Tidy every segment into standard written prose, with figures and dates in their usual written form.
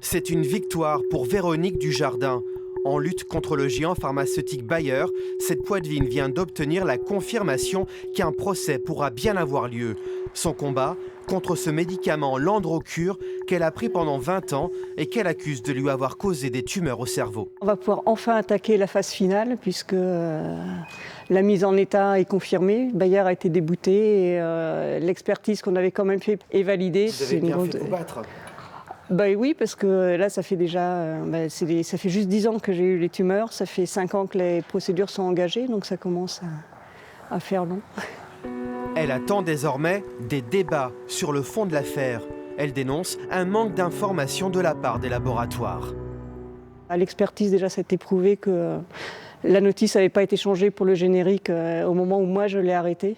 C'est une victoire pour Véronique Dujardin. En lutte contre le géant pharmaceutique Bayer, cette poitevine vient d'obtenir la confirmation qu'un procès pourra bien avoir lieu. Son combat contre ce médicament l'Androcur qu'elle a pris pendant 20 ans et qu'elle accuse de lui avoir causé des tumeurs au cerveau. On va pouvoir enfin attaquer la phase finale puisque la mise en état est confirmée. Bayer a été débouté et l'expertise qu'on avait quand même fait est validée. Vous avez bien fait de vous battre. Oui, parce que là, ça fait déjà, ça fait juste 10 ans que j'ai eu les tumeurs, ça fait 5 ans que les procédures sont engagées, donc ça commence à faire long. Elle attend désormais des débats sur le fond de l'affaire. Elle dénonce un manque d'informations de la part des laboratoires. À l'expertise, déjà, ça a été prouvé que la notice n'avait pas été changée pour le générique au moment où moi je l'ai arrêté.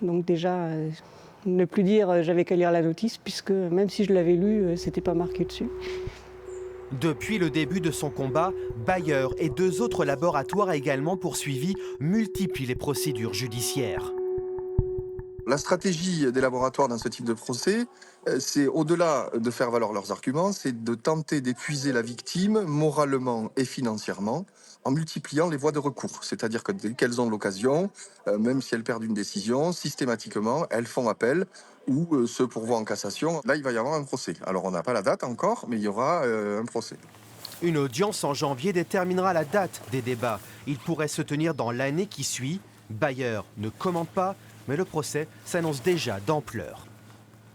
Donc déjà, ne plus dire j'avais qu'à lire la notice, puisque même si je l'avais lu, c'était pas marqué dessus. Depuis le début de son combat, Bayer et 2 autres laboratoires également poursuivis multiplient les procédures judiciaires. La stratégie des laboratoires dans ce type de procès, c'est au-delà de faire valoir leurs arguments, c'est de tenter d'épuiser la victime moralement et financièrement en multipliant les voies de recours. C'est-à-dire que dès qu'elles ont l'occasion, même si elles perdent une décision, systématiquement, elles font appel ou se pourvoient en cassation. Là, il va y avoir un procès. Alors, on n'a pas la date encore, mais il y aura un procès. Une audience en janvier déterminera la date des débats. Il pourrait se tenir dans l'année qui suit. Bayer ne commente pas, mais le procès s'annonce déjà d'ampleur.